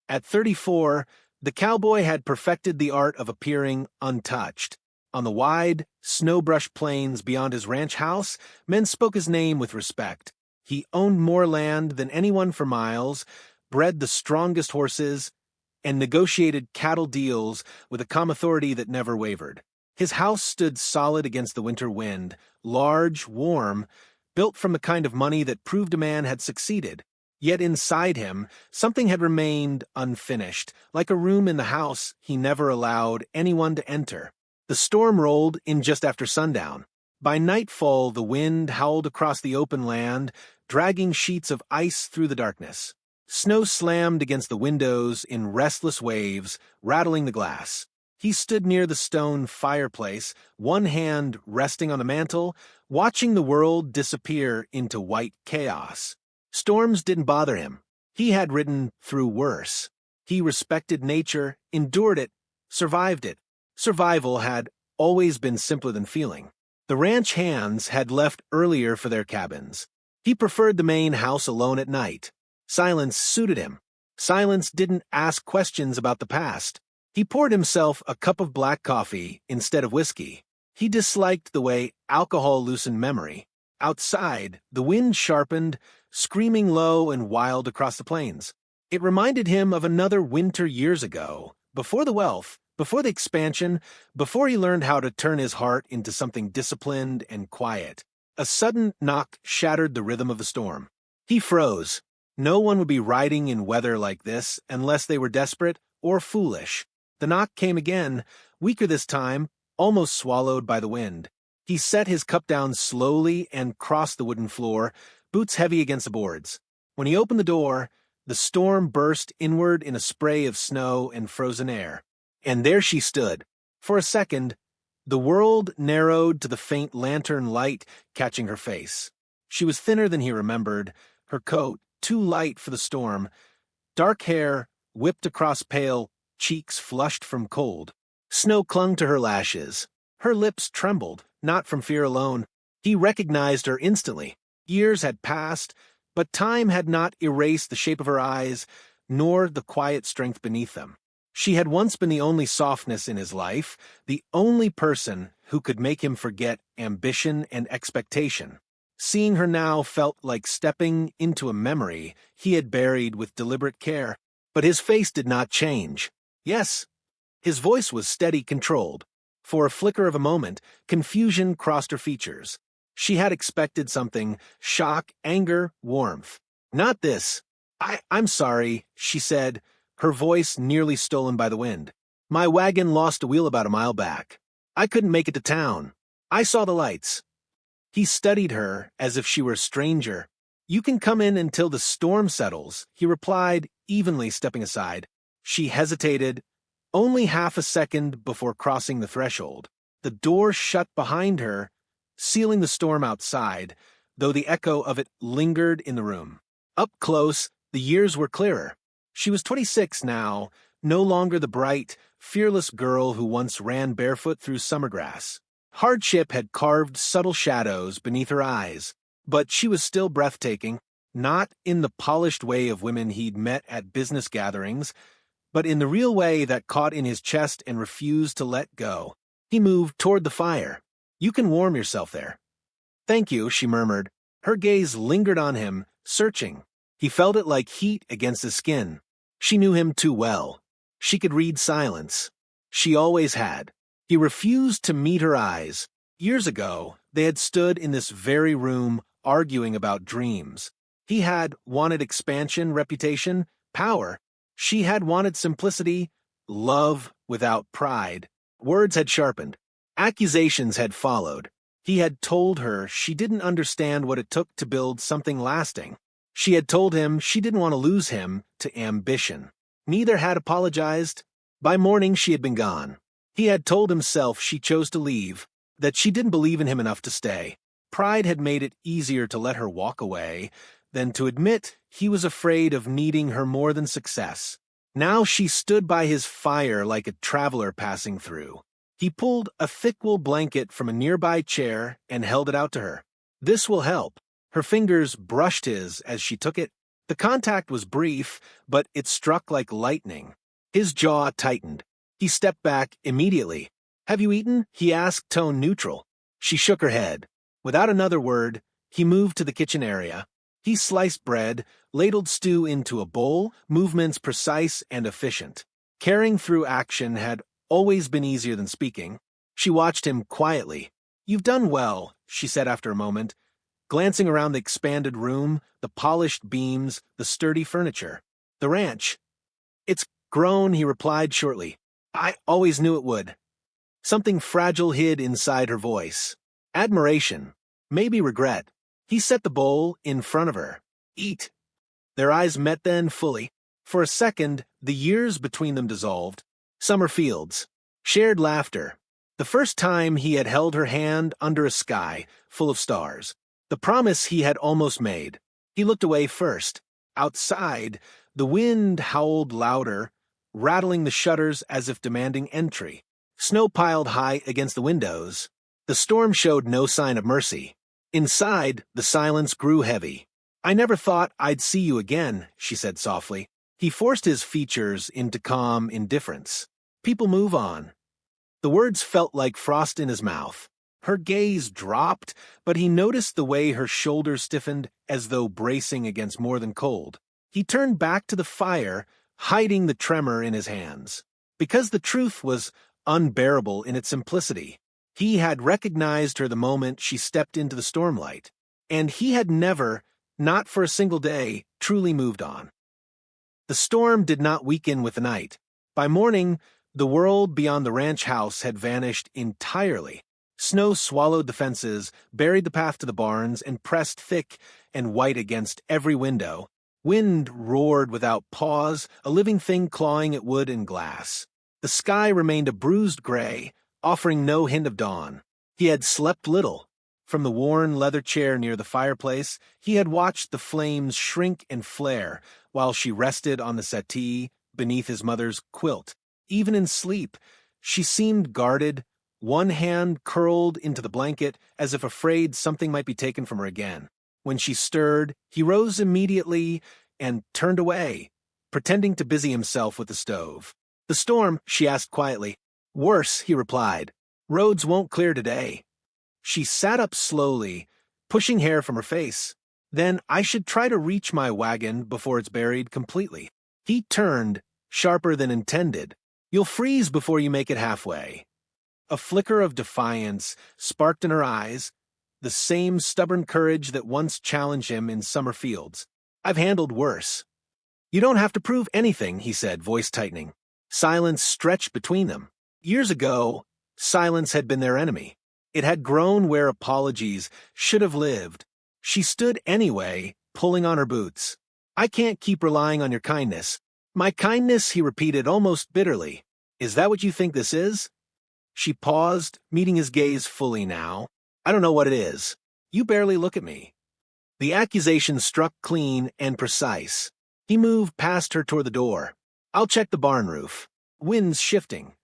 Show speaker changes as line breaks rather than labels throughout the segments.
At 34, the cowboy had perfected the art of appearing untouched. On the wide, snow-brushed plains beyond his ranch house, men spoke his name with respect. He owned more land than anyone for miles, bred the strongest horses, and negotiated cattle deals with a calm authority that never wavered. His house stood solid against the winter wind, large, warm, built from the kind of money that proved a man had succeeded. Yet inside him, something had remained unfinished, like a room in the house he never allowed anyone to enter. The storm rolled in just after sundown. By nightfall, the wind howled across the open land, dragging sheets of ice through the darkness. Snow slammed against the windows in restless waves, rattling the glass. He stood near the stone fireplace, one hand resting on the mantel, watching the world disappear into white chaos. Storms didn't bother him. He had ridden through worse. He respected nature, endured it, survived it. Survival had always been simpler than feeling. The ranch hands had left earlier for their cabins. He preferred the main house alone at night. Silence suited him. Silence didn't ask questions about the past. He poured himself a cup of black coffee instead of whiskey. He disliked the way alcohol loosened memory. Outside, the wind sharpened, screaming low and wild across the plains. It reminded him of another winter years ago, before the wealth, before the expansion, before he learned how to turn his heart into something disciplined and quiet. A sudden knock shattered the rhythm of the storm. He froze. No one would be riding in weather like this unless they were desperate or foolish. The knock came again, weaker this time, almost swallowed by the wind. He set his cup down slowly and crossed the wooden floor, boots heavy against the boards. When he opened the door, the storm burst inward in a spray of snow and frozen air. And there she stood. For a second, the world narrowed to the faint lantern light catching her face. She was thinner than he remembered, her coat too light for the storm, dark hair whipped across pale cheeks flushed from cold. Snow clung to her lashes. Her lips trembled, not from fear alone. He recognized her instantly. Years had passed, but time had not erased the shape of her eyes, nor the quiet strength beneath them. She had once been the only softness in his life, the only person who could make him forget ambition and expectation. Seeing her now felt like stepping into a memory he had buried with deliberate care. But his face did not change. Yes, his voice was steady, controlled. For a flicker of a moment, confusion crossed her features. She had expected something: shock, anger, warmth. Not this. I'm sorry, she said, her voice nearly stolen by the wind. My wagon lost a wheel about a mile back. I couldn't make it to town. I saw the lights. He studied her as if she were a stranger. You can come in until the storm settles, he replied, evenly stepping aside. She hesitated, only half a second before crossing the threshold. The door shut behind her, sealing the storm outside, though the echo of it lingered in the room. Up close, the years were clearer. She was 26 now, no longer the bright, fearless girl who once ran barefoot through summer grass. Hardship had carved subtle shadows beneath her eyes, but she was still breathtaking, not in the polished way of women he'd met at business gatherings, but in the real way that caught in his chest and refused to let go. He moved toward the fire. You can warm yourself there. Thank you, she murmured. Her gaze lingered on him, searching. He felt it like heat against his skin. She knew him too well. She could read silence. She always had. He refused to meet her eyes. Years ago, they had stood in this very room arguing about dreams. He had wanted expansion, reputation, power. She had wanted simplicity, love without pride. Words had sharpened. Accusations had followed. He had told her she didn't understand what it took to build something lasting. She had told him she didn't want to lose him to ambition. Neither had apologized. By morning, she had been gone. He had told himself she chose to leave, that she didn't believe in him enough to stay. Pride had made it easier to let her walk away than to admit he was afraid of needing her more than success. Now she stood by his fire like a traveler passing through. He pulled a thick wool blanket from a nearby chair and held it out to her. This will help. Her fingers brushed his as she took it. The contact was brief, but it struck like lightning. His jaw tightened. He stepped back immediately. "Have you eaten?" he asked, tone neutral. She shook her head. Without another word, he moved to the kitchen area. He sliced bread, ladled stew into a bowl, movements precise and efficient. Carrying through action had always been easier than speaking. She watched him quietly. "You've done well," she said after a moment, glancing around the expanded room, the polished beams, the sturdy furniture. "The ranch." "It's grown," he replied shortly. "I always knew it would." Something fragile hid inside her voice. Admiration, maybe regret. He set the bowl in front of her. "Eat." Their eyes met then fully. For a second, the years between them dissolved. Summer fields. Shared laughter. The first time he had held her hand under a sky full of stars. The promise he had almost made. He looked away first. Outside, the wind howled louder, rattling the shutters as if demanding entry. Snow piled high against the windows. The storm showed no sign of mercy. Inside, the silence grew heavy. "I never thought I'd see you again," she said softly. He forced his features into calm indifference. "People move on." The words felt like frost in his mouth. Her gaze dropped, but he noticed the way her shoulders stiffened as though bracing against more than cold. He turned back to the fire, hiding the tremor in his hands. Because the truth was unbearable in its simplicity. He had recognized her the moment she stepped into the stormlight, and he had never, not for a single day, truly moved on. The storm did not weaken with the night. By morning, the world beyond the ranch house had vanished entirely. Snow swallowed the fences, buried the path to the barns, and pressed thick and white against every window. Wind roared without pause, a living thing clawing at wood and glass. The sky remained a bruised gray, offering no hint of dawn. He had slept little. From the worn leather chair near the fireplace, he had watched the flames shrink and flare while she rested on the settee beneath his mother's quilt. Even in sleep, she seemed guarded, one hand curled into the blanket as if afraid something might be taken from her again. When she stirred, he rose immediately and turned away, pretending to busy himself with the stove. "The storm?" she asked quietly. "Worse," he replied. "Roads won't clear today." She sat up slowly, pushing hair from her face. "Then I should try to reach my wagon before it's buried completely." He turned, sharper than intended. "You'll freeze before you make it halfway." A flicker of defiance sparked in her eyes, the same stubborn courage that once challenged him in summer fields. "I've handled worse." "You don't have to prove anything," he said, voice tightening. Silence stretched between them. Years ago, silence had been their enemy. It had grown where apologies should have lived. She stood anyway, pulling on her boots. "I can't keep relying on your kindness." "My kindness," he repeated almost bitterly. "Is that what you think this is?" She paused, meeting his gaze fully now. "I don't know what it is. You barely look at me." The accusation struck clean and precise. He moved past her toward the door. "I'll check the barn roof. Wind's shifting."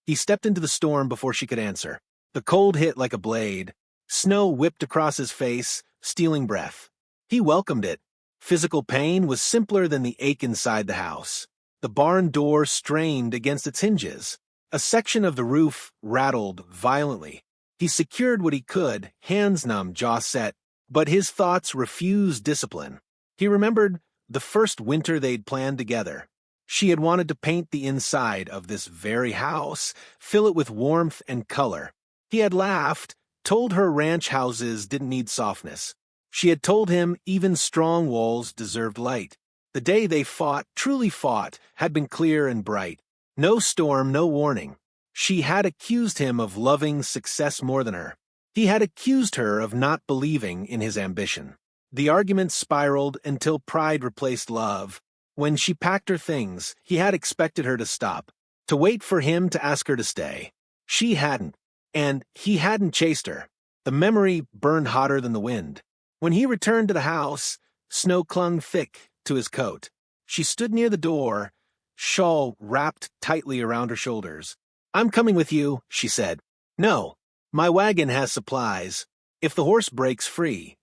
He stepped into the storm before she could answer. The cold hit like a blade. Snow whipped across his face, stealing breath. He welcomed it. Physical pain was simpler than the ache inside the house. The barn door strained against its hinges. A section of the roof rattled violently. He secured what he could, hands numb, jaw set, but his thoughts refused discipline. He remembered the first winter they'd planned together. She had wanted to paint the inside of this very house, fill it with warmth and color. He had laughed, told her ranch houses didn't need softness. She had told him even strong walls deserved light. The day they fought, truly fought, had been clear and bright. No storm, no warning. She had accused him of loving success more than her. He had accused her of not believing in his ambition. The argument spiraled until pride replaced love. When she packed her things, he had expected her to stop, to wait for him to ask her to stay. She hadn't, and he hadn't chased her. The memory burned hotter than the wind. When he returned to the house, snow clung thick to his coat. She stood near the door, shawl wrapped tightly around her shoulders. "I'm coming with you," she said. "No, my wagon has supplies. If the horse breaks free,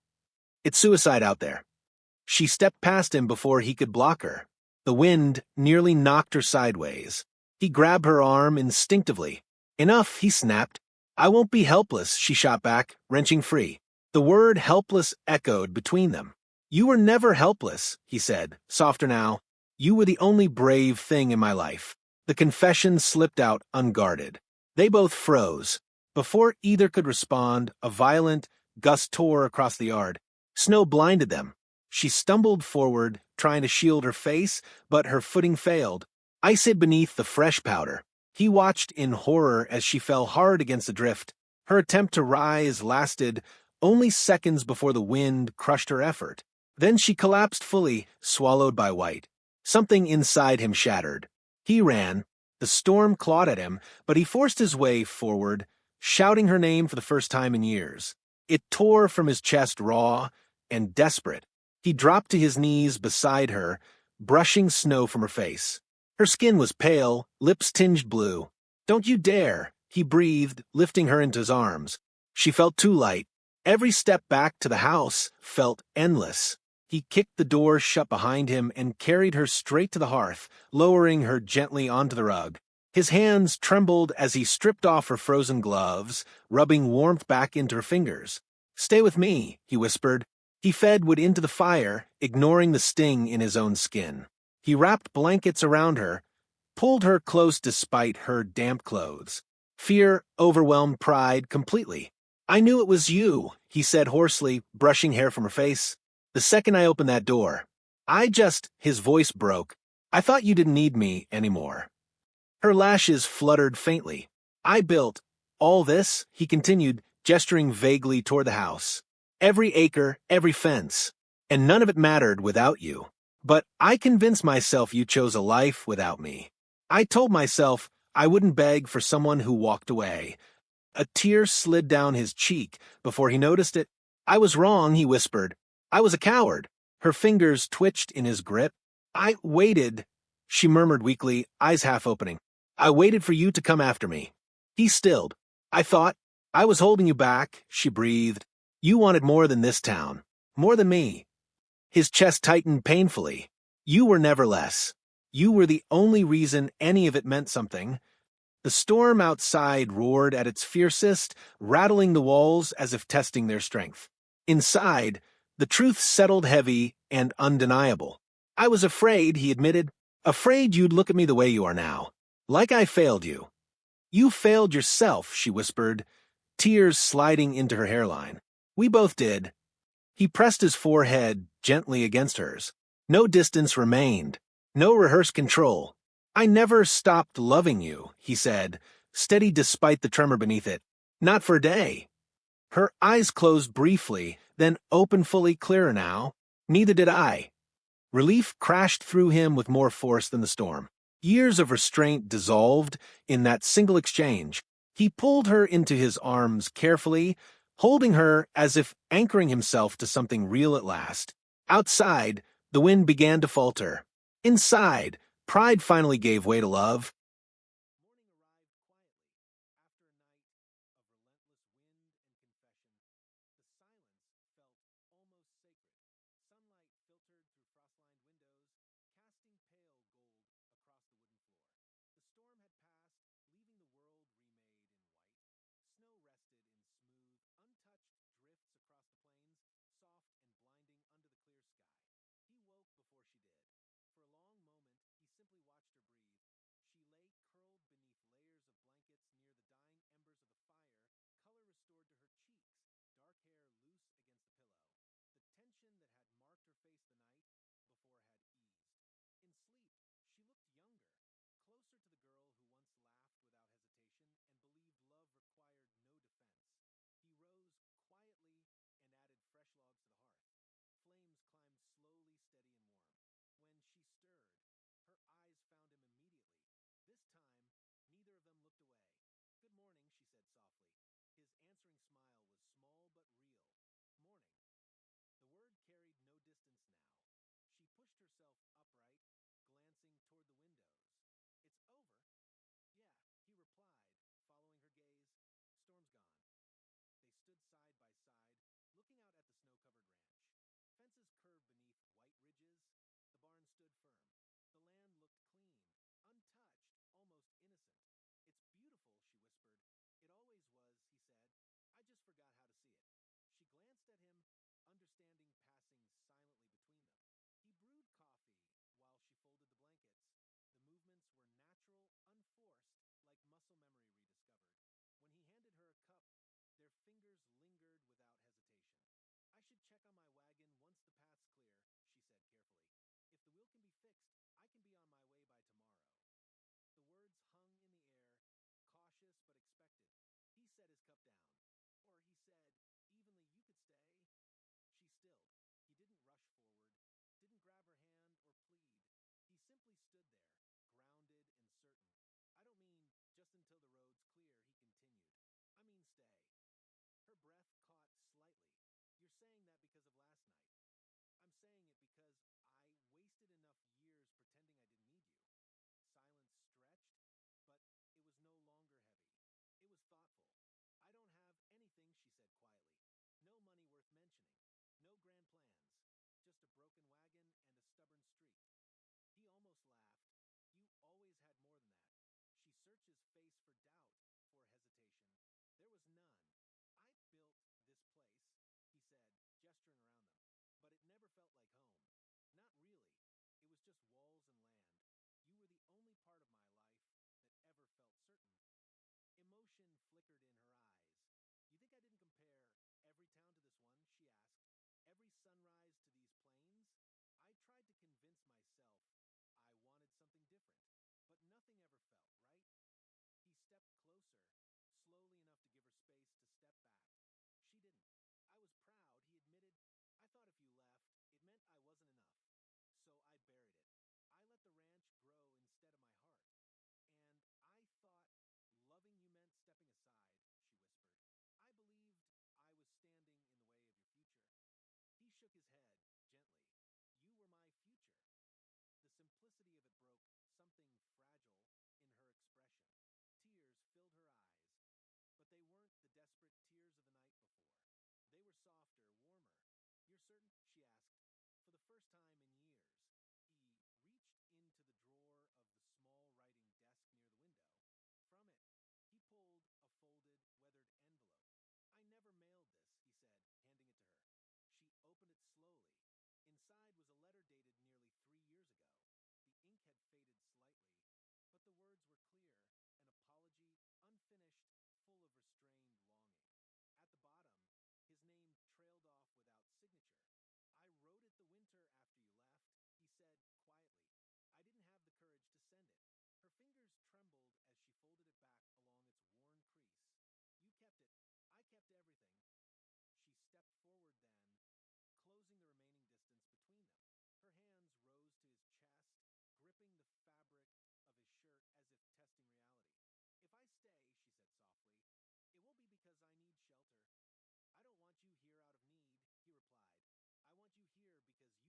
it's suicide out there." She stepped past him before he could block her. The wind nearly knocked her sideways. He grabbed her arm instinctively. Enough, he snapped. I won't be helpless, she shot back, wrenching free. The word helpless echoed between them. You were never helpless, he said, softer now. You were the only brave thing in my life. The confession slipped out unguarded. They both froze. Before either could respond, a violent gust tore across the yard. Snow blinded them. She stumbled forward, trying to shield her face, but her footing failed. Ice hid beneath the fresh powder. He watched in horror as she fell hard against the drift. Her attempt to rise lasted only seconds before the wind crushed her effort. Then she collapsed fully, swallowed by white. Something inside him shattered. He ran. The storm clawed at him, but he forced his way forward, shouting her name for the first time in years. It tore from his chest raw and desperate. He dropped to his knees beside her, brushing snow from her face. Her skin was pale, lips tinged blue. Don't you dare, he breathed, lifting her into his arms. She felt too light. Every step back to the house felt endless. He kicked the door shut behind him and carried her straight to the hearth, lowering her gently onto the rug. His hands trembled as he stripped off her frozen gloves, rubbing warmth back into her fingers. Stay with me, he whispered. He fed wood into the fire, ignoring the sting in his own skin. He wrapped blankets around her, pulled her close despite her damp clothes. Fear overwhelmed pride completely. I knew it was you, he said hoarsely, brushing hair from her face. The second I opened that door. His voice broke. I thought you didn't need me anymore. Her lashes fluttered faintly. I built all this, he continued, gesturing vaguely toward the house. Every acre, every fence. And none of it mattered without you. But I convinced myself you chose a life without me. I told myself I wouldn't beg for someone who walked away. A tear slid down his cheek before he noticed it. I was wrong, he whispered. I was a coward. Her fingers twitched in his grip. I waited, she murmured weakly, eyes half opening. I waited for you to come after me. He stilled. I thought, I was holding you back, she breathed. You wanted more than this town. More than me. His chest tightened painfully. You were never less. You were the only reason any of it meant something. The storm outside roared at its fiercest, rattling the walls as if testing their strength. Inside, the truth settled heavy and undeniable. I was afraid, he admitted. Afraid you'd look at me the way you are now. Like I failed you. You failed yourself, she whispered, tears sliding into her hairline. We both did. He pressed his forehead gently against hers. No distance remained. No rehearsed control. I never stopped loving you, he said, steady despite the tremor beneath it. Not for a day. Her eyes closed briefly, then opened fully clearer now. Neither did I. Relief crashed through him with more force than the storm. Years of restraint dissolved in that single exchange. He pulled her into his arms carefully, holding her as if anchoring himself to something real at last. Outside, the wind began to falter. Inside, pride finally gave way to love. ridges. The barn stood firm. The land looked clean, untouched, almost innocent. "It's beautiful," she whispered. "It always was," he said. "I just forgot how to see it." She glanced at him, understanding passing silently between them. He brewed coffee while she folded the blankets. The movements were natural, unforced, like muscle memory rediscovered. When he handed her a cup, their fingers lingered without hesitation. "I should check on my wagon once the path's clear," she said carefully. "If the wheel can be fixed, I can be on my way by tomorrow." The words hung in the air, cautious but expected. He set his cup down. Or he said, evenly, "You could stay." She stilled. He didn't rush forward, didn't grab her hand or plead. He simply stood there, grounded and certain. "I don't mean just until the road's clear," he continued. "I mean stay." Her breath caught slightly. "You're saying that because of last night." "I'm saying it because I wasted enough years pretending I didn't need you." Silence stretched, but it was no longer heavy. It was thoughtful. "I don't have anything," she said quietly. "No money worth mentioning. No grand plans. Just a broken wagon and a stubborn streak." He almost laughed. "You always had more than that." She searched his face for doubt, for hesitation. There was none. "I built this place," he said, gesturing around them. "But it never felt like home. Not really. It was just walls and land. You were the only part of my life that ever felt certain." Emotion flickered in her eyes. "You think I didn't compare every town to this one?" she asked. "Every sunrise to these plains?" I tried to convince myself I wanted something different, but nothing ever felt right. He stepped closer, slowly enough to give her space to step back. She didn't. "I was proud," he admitted. "I thought if you left, it meant I wasn't enough. So I buried it. I let the ranch grow instead of my heart. And I thought loving you meant stepping aside," she whispered. "I believed I was standing in the way of your future." He shook his head, gently. "You were my future." The simplicity of it broke something fragile in her expression. Tears filled her eyes, but they weren't the desperate tears of the night before. They were softer, warmer. "You're certain?" she asked. For the first time in years, he reached into the drawer of the small writing desk near the window. From it, he pulled a folded, weathered envelope. "I never mailed this," he said, handing it to her. She opened it slowly. Inside was a letter dated nearly 3 years ago. The ink had faded slightly, but the words were clear, an apology, unfinished, full of restrained longing. At the bottom, his name trailed off without signature. "I wrote it the winter after you left," he said quietly. "I didn't have the courage to send it." Her fingers trembled as she folded it back along its worn crease. "You kept it. I kept everything." She stepped forward then, closing the remaining distance between them. Her hands rose to his chest, gripping the fabric of his shirt as if testing reality. "If I stay," she said softly, "it won't be because I need shelter." "I don't want you here out of need," he replied. "I want you here because you choose me." A slow smile spread across her face, the first unguarded smile since she'd arrived at his door. "Then I choose you," she said. The words settled deep, solid, and unshakable. He exhaled, a breath he felt he'd been holding for years. He drew her into his arms, not with desperation this time, but with certainty. She fit against him as if the space had been waiting. Outside, sunlight glinted across endless snow. The ranch stood quiet and strong beneath the clear sky. After a while, they stepped onto the porch together. Cold air brushed their faces, crisp but gentle compared to the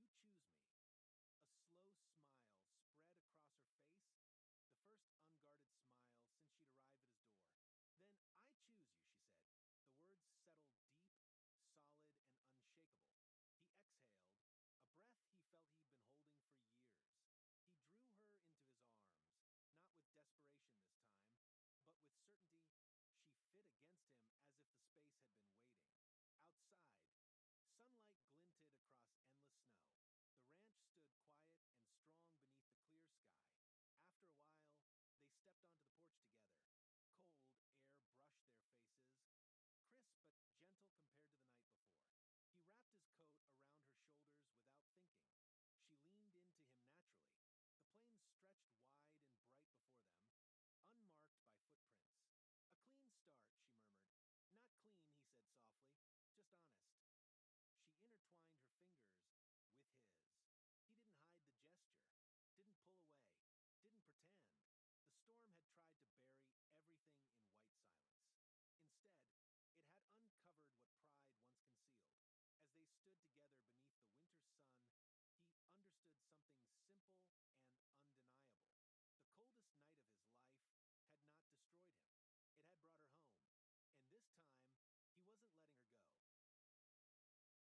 night before. He wrapped his coat around her shoulders without thinking. She leaned into him naturally. The plains stretched wide and bright before them, unmarked by footprints. "A clean start," she murmured. "Not clean," he said softly, "just honest." She intertwined her fingers with his. He didn't hide the gesture, didn't pull away, didn't pretend. The storm had tried to bury everything in white silence. Instead, it had uncovered what pride once concealed. As they stood together beneath the